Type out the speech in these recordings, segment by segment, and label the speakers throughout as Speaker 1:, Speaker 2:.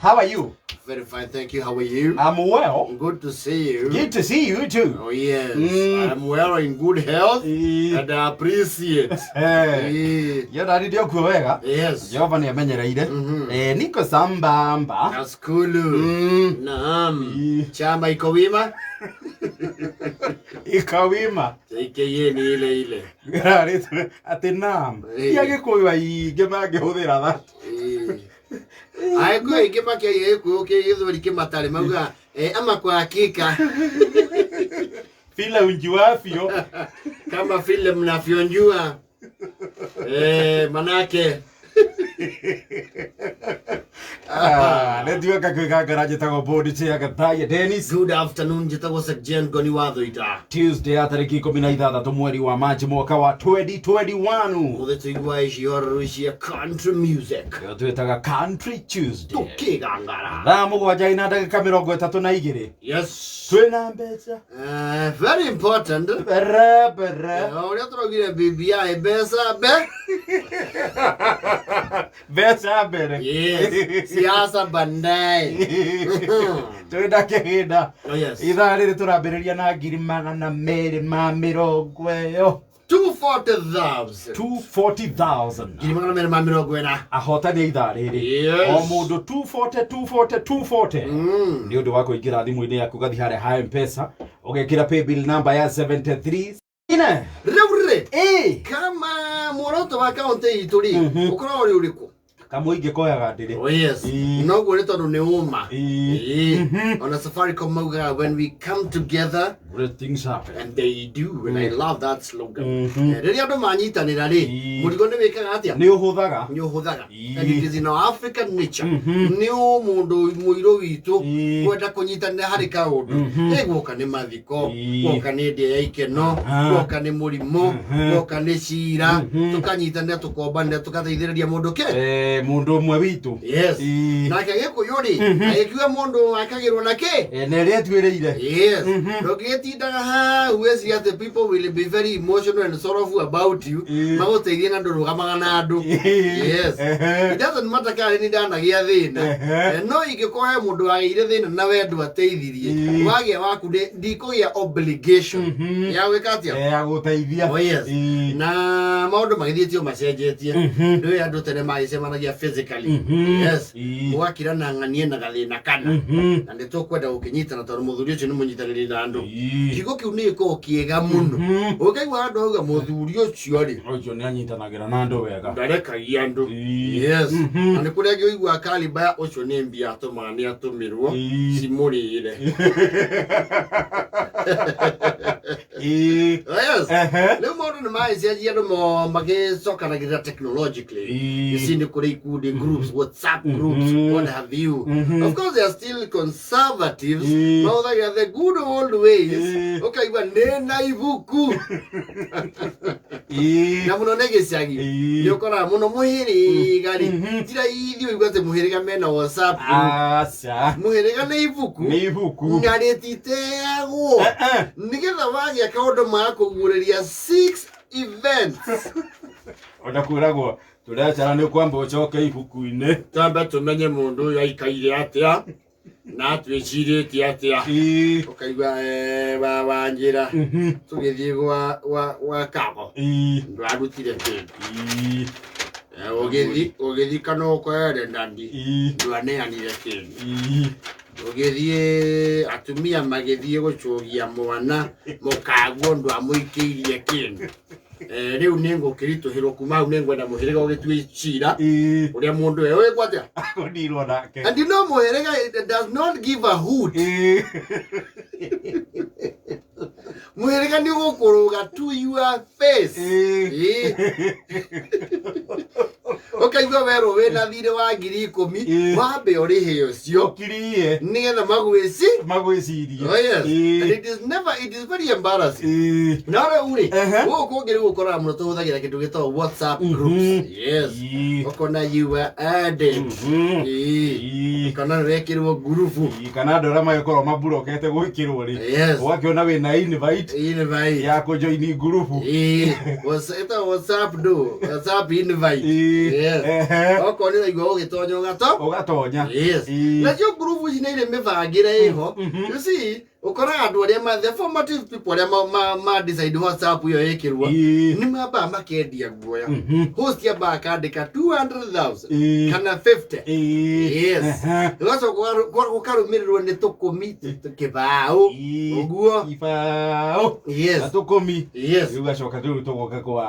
Speaker 1: How are you?
Speaker 2: Very fine, thank you. How are you?
Speaker 1: I'm well.
Speaker 2: Good to see you.
Speaker 1: Good to see you too.
Speaker 2: Oh yes, I'm well in good health and I appreciate.
Speaker 1: Yona ndio kuwega.
Speaker 2: Yes.
Speaker 1: Jehova ni amenyereire. Niko sambamba.
Speaker 2: Na skulu. Naam. Chama iko wima?
Speaker 1: Iko wima.
Speaker 2: Ike ni ile.
Speaker 1: Ati naam. Yagikuyu aingi mangihũthĩra that.
Speaker 2: Aiko ikipake yeko yithuri kimatari mauga ama kwa hakika
Speaker 1: vile unjuavyo
Speaker 2: kama vile mnavyonjua manake
Speaker 1: ndio kakagara jitago bodi cia gataya Dennis.
Speaker 2: Good afternoon, jitago Sekjen Goni Watho ita.
Speaker 1: Tuesday tariki 16 mweri wa Machi mwaka wa 2021.
Speaker 2: Muthetu igwaishi yorushia country music.
Speaker 1: Yo twetaga Country Tuesday.
Speaker 2: Tukigangara.
Speaker 1: Thaa mugwanja ina ndagika 32.
Speaker 2: Yes.
Speaker 1: Twina mbeca.
Speaker 2: Very important.
Speaker 1: Bere.
Speaker 2: Uria turogire BBI besa be.
Speaker 1: Besa bere.
Speaker 2: Yes. Siasa bandai.
Speaker 1: Twina kihinda.
Speaker 2: Oh yes.
Speaker 1: Ithaa riri turambiriria na ngiri magana meri ma mirongo eyo.
Speaker 2: 240,000.
Speaker 1: 240,000.
Speaker 2: Ngiri magana meri ma mirongo ena.
Speaker 1: Ahotani ithaa riri.
Speaker 2: Yes.
Speaker 1: O mundu 240. Ni undu wa kuingira thimu-ini yaku gathi haria ha M-Pesa ugekira paybill number ya 73 ine.
Speaker 2: Reure. Kama mworoto wa account ituri ukora uri uriku.
Speaker 1: Kamuingi koyaga ndiri.
Speaker 2: Oh yes. No go reto ne uma. On a Safaricom mauga, when we come together,
Speaker 1: great things happen.
Speaker 2: And they do, and I love that slogan. Rĩrĩa andũ manyitanĩra rĩ, mũrigo nĩ wĩkaga atĩa?
Speaker 1: Nĩ ũhũthaga.
Speaker 2: And it is in our African nature. Nĩ mũndũ mũirũ witũ kwenda kũnyitanĩra harĩ kaũndũ. Gũoka nĩ mathiko, gũoka nĩ ndĩa ya ikeno, gũoka nĩ mũrimũ, gũoka nĩ cira, tũkanyitanĩra tũkombanĩra tũgateithĩrĩria mũndũ ke.
Speaker 1: Mundu umwe witu.
Speaker 2: Yes. Nake gĩkũyũ rĩ, agĩkiuga mũndũ akagĩrwo na kĩ?
Speaker 1: Na rĩa twĩrĩire.
Speaker 2: Yes. Ndũngĩtindaga ha, uwezi that the people will be very emotional and sorrowful about you. Magũteithie na ndũrũgamaga na andũ. Yes. It doesn't matter kana nĩ ndanagĩa thĩna. No ingĩkohe mũndũ agĩire thĩna na wendo ateithirie. Wagĩa waku ndikũgĩa obligation. Ya gwĩka atĩa?
Speaker 1: Ya gũteithia.
Speaker 2: Oh yes. Na maũndũ magĩthiĩtio macenjetie. Ndũĩ andũ tene magĩcemanagia physically. Yes. Gwakira na ng'anie na gathĩna kana. Na nĩ tũkwenda gũkĩnyitana tondũ mũthuri ũcio nĩ mũnyitanĩri na andũ. Kiugo kiu nĩ gĩkoragwo kĩega mũno. Ũkaigua andũ auga mũthuri ũcio rĩ.
Speaker 1: Ũcio nĩ anyitanagĩra na andũ wega.
Speaker 2: Ndarekagia andũ. Yes. Na nĩ kũrĩa ngĩigua Kalibaya ũcio nĩ mbia atũmaga nĩ atũmĩrwo cimũrĩre. Yes. Rĩu maũndũ nĩ magĩcenjia andũ magĩcokanagĩrĩra technologically. Ici nĩ kũrĩ ikundi groups, WhatsApp groups, what have you. Of course they are still conservatives. Mahũthagĩra the good old ways. Ũkaigua nĩ na ibuku. Na mũno nĩ gĩcagi. Nĩ ũkoraga mũno mũhĩrĩga rĩ. Tira ithuĩ uga atĩ mũhĩrĩga mena WhatsApp group. Aca. Mũhĩrĩga nĩ ibuku. Nĩ ibuku. Na rĩtiteagwo. Nĩgetha wagĩa kaũndũ magakũguũrĩria 6 events.
Speaker 1: Ona kwĩragwo tũrecera nĩ kwamba ũcoke ibuku-inĩ.
Speaker 2: Twambe tũmenye mũndũ ũyũ aikaire atĩa na twĩcirĩtie atĩa. Ũkaigua wanjĩra tũgĩthiĩ gwa Kago ndwarutire kĩndũ. Ũgĩthiĩ kana ũkoere ndandi ndwaneanire kĩndũ. Ũgĩthiĩ atumia magĩthiĩ gũcũgia mwana mũkaguo ndwamũikĩirie kĩndũ. Rĩu nĩ ngũkĩritũhĩrwo kuma hau nĩ ngwenda mũhĩrĩga ũgĩtue cira ũrĩa mũndũ ũyũ wĩkwo atĩa
Speaker 1: gũndirwo nake.
Speaker 2: And you know mũhĩrĩga does not give a hoot. Mũhĩrĩga nĩ gũkũrũga to your face. Ũkaigua werwo wĩna thirĩ wa ngiri 10 wambe ũrĩhe ũcio
Speaker 1: ũkirie
Speaker 2: nĩgetha magwĩcirie. Oh yes. And it is very embarrassing. Na rĩu rĩ gũkũ ngĩrĩ gũkora mũno tũhũthagĩra kĩndũ gĩtagwo WhatsApp groups. Yes. Ũkona you were added. kana wekirwo gurubu
Speaker 1: kana andå arä a magäkorwo maburokete gwä kä rwo rä ågakä wä na invite ya kå joini ngurubu
Speaker 2: WhatsApp invite okorwo nä raigua å gä tonya å
Speaker 1: gatonya
Speaker 2: nacio ngurubu ici nä irä mä bangä re ä ho ukoraga andå arä a the formative people arä a decide WhatsApp ä yo ä kä rwo nä mambaga makendia guoya host ambaga akandä ka 200,000 kana 50 ũgacoka gũkarũmĩrĩrwo nĩ tũkũmi kĩbaũ ũguo
Speaker 1: na tũkũmi rĩu gacoka rĩu tũgoka kwa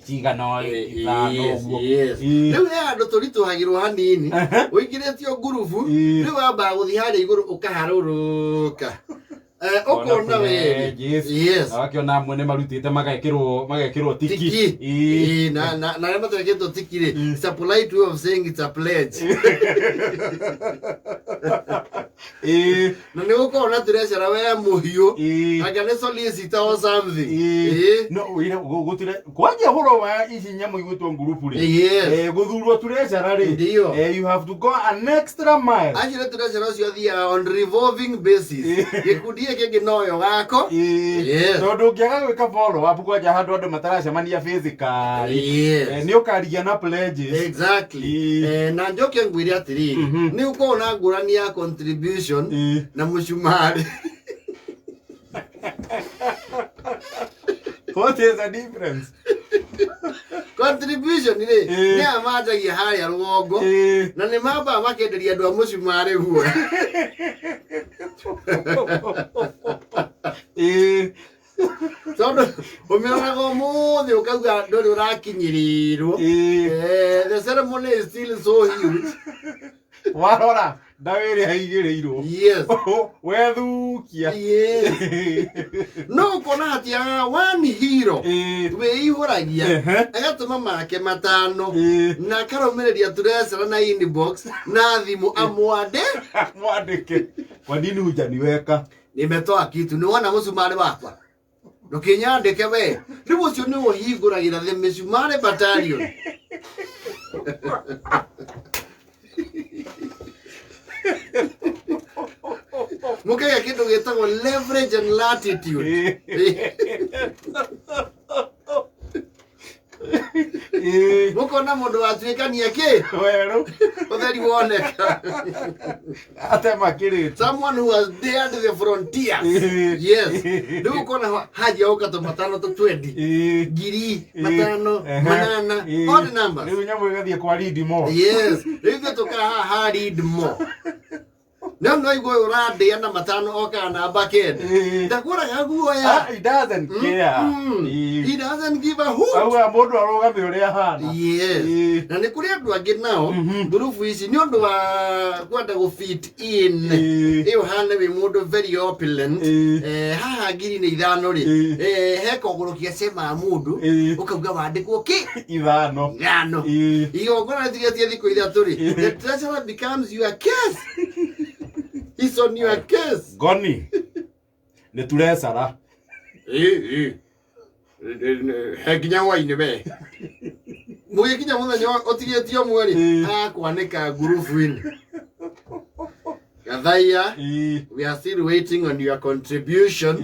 Speaker 1: cigana ithano ũguo
Speaker 2: rĩu he andũ tũritũhagĩrwo hanini ũingĩrĩtio ngurubu rĩu wambaga gũthiĩ harĩa igũrũ ũkaharũrũka ukona we
Speaker 1: akiona amwe nä marutä te magekärwo tiki
Speaker 2: na arä a matweketwo tiki rä it's a polite way of saying it's a pledge na nä gå korwo na tũrecera we må hiå anga nä solicita or something
Speaker 1: kwanja å horo wa ici nyamå igwätwo ngurubu rä gå thurwo tũrecera rä you have to go an extra mile
Speaker 2: acirä tũrecera å cio thiaga on revolving basis gä kundi kĩngĩ noyo gako
Speaker 1: tondũ ũngĩaga gwĩka follow up kwanja handũ andũ mataracemania physically nĩ ũkarigia na pledges
Speaker 2: na njoke ngwĩre atĩrĩrĩ nĩ ũkorwo na ngũrani ya contribution na mũcumarĩ
Speaker 1: what is the difference
Speaker 2: contribution rĩ nĩ amanjagia harĩa rũgongo na nĩ mambaga makenderia andũ a mũcumarĩ guo tondũ ũmĩonaga ũmũthĩ ũkauga ndũrĩ ũrakinyĩrĩrwo the ceremony is still so huge
Speaker 1: warora ndawa ĩrĩa aigĩrĩirwo wethukia
Speaker 2: no ũkona atĩ one hero wĩihũragia agatũma make matano na akarũmĩrĩria tũrecera na inbox na thimũ
Speaker 1: amwandĩke kwa nini hujaniweka
Speaker 2: nimetoa kitu nĩ wona mũcumarĩ wakwa ndũkĩnyandĩke we rĩu ũcio nĩ ũhingũragĩra the Mishumarĩ Battalion mũkĩge kĩndũ gĩtagwo leverage and latitude mũkona mũndũ watuĩkania kĩ
Speaker 1: werũ
Speaker 2: ũtheri woneka
Speaker 1: atemakĩrĩte
Speaker 2: someone who has dared the frontiers rĩu ũkona haja ũka matano to 20 ngiri matano manana all the numbers
Speaker 1: rĩu nyamũ ĩgathiĩ kwa lead more
Speaker 2: rĩu ithuĩ tũkaga haha lead more no igwe ũrandĩa na matano oka namba kenda ndakũraga guoya
Speaker 1: he doesn't care
Speaker 2: he doesn't give a hoot
Speaker 1: auga mũndũ arũgame ũrĩa ahana
Speaker 2: na nĩ kũrĩ andũ angĩ nao ngurubu ici nĩ ũndũ wa kwenda gũ fit in ĩyo hane wĩ mũndũ very opulent haha ngiri nĩ ithano rĩ he kũgũrũkia cema mũndũ ũkauga wandĩkwo kĩ
Speaker 1: ithano
Speaker 2: igongona rĩtigetie thikũ ithatũ rĩ the treasurer becomes your case. It's on your case.
Speaker 1: Goni. Nĩ tũrecera.
Speaker 2: Hekinya waini we. Mũgĩkinya mũthenya ũtigĩtio mweri akwanĩka ngurubu-inĩ. Gathaiya, we are still waiting on your contribution.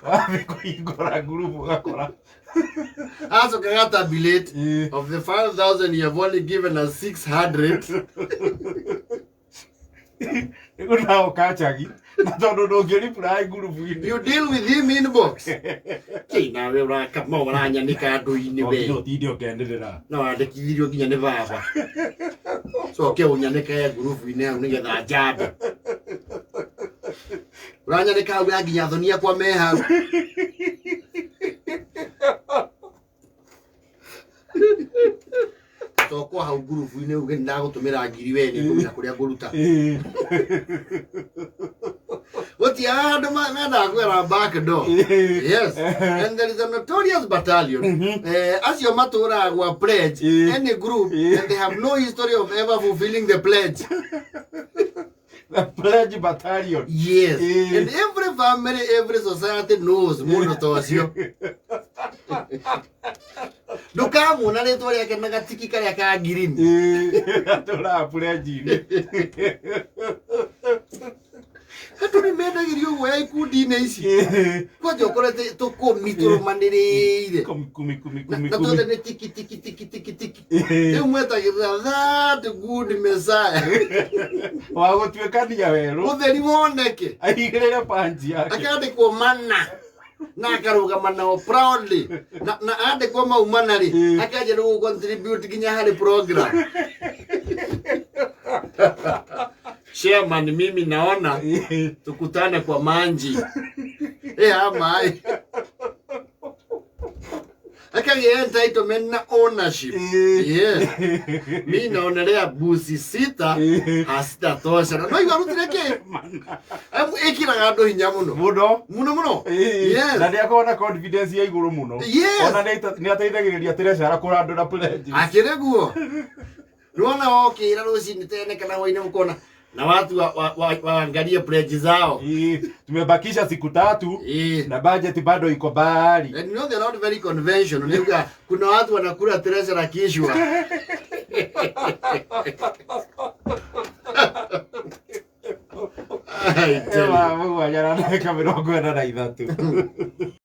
Speaker 1: Wathi kũhingũra ngurubu gakora.
Speaker 2: Acoka gatabulate of the 5,000 you have only given us 600.
Speaker 1: Nĩgũtao kachagi na tondũ ndũngĩriply ngurubu-inĩ
Speaker 2: you deal with him inbox nawe ũrakama ũranyanĩka andũ-inĩ we
Speaker 1: ũtinde ũkenderera
Speaker 2: no wandĩkithirio nginya nĩ baba coke ũnyanĩke ngurubu-inĩ hau nĩgetha njambe ũranyanĩka hau ya nginya thoni akwa me hau tokwa hau ngurubu-inĩ uge nĩndagũtũmĩra ngiri we nĩ kũmenya kũrĩa ngũruta gũtia andũ mendaga kwĩra back door and there is a notorious battalion acio matũraga gwa pledge any group and they have no history of ever fulfilling the pledge.
Speaker 1: The pledge battalion.
Speaker 2: And every family, every society knows mũndũ ta ũcio ndukamuna ritwa riake na gatiki karia ka green
Speaker 1: atura pledge
Speaker 2: hatu ni mendagirio gwa ikundi-inĩ ici kwanja ukorete tukumi turumanĩrĩire
Speaker 1: kumi
Speaker 2: na tuothe nĩ tiki tiki tiki tiki tiki rĩu mwetagĩrĩra that good messiah
Speaker 1: wa gũtuĩkania werũ
Speaker 2: ũtheri woneke
Speaker 1: aigĩrĩre panji yake
Speaker 2: akandĩkwo mana na akarũgama nao proudly na andĩkwo mau mana rĩ akanjia rĩu contribute nginya harĩ program Chairman, mimi naona tukutane kwa manji amai akagia entitlement na ownership yes mimi naonelea busi sita hasitatosha no igarutire ke ikiraga andu hinya muno muno
Speaker 1: yes na ndiakona confidence ya iguru muno ona ni ateithagiriria treasure kurandura pledge
Speaker 2: akireguo nuona okira rucini tene kana hoine mukona na watu waangalie pledge zao.
Speaker 1: Tumebakisha siku 3 na budget bado iko bahari.
Speaker 2: And you know they're not very conventional. Kuna watu wanakula treasure kishwa.
Speaker 1: Ewa, Mungu ajarana kama 43.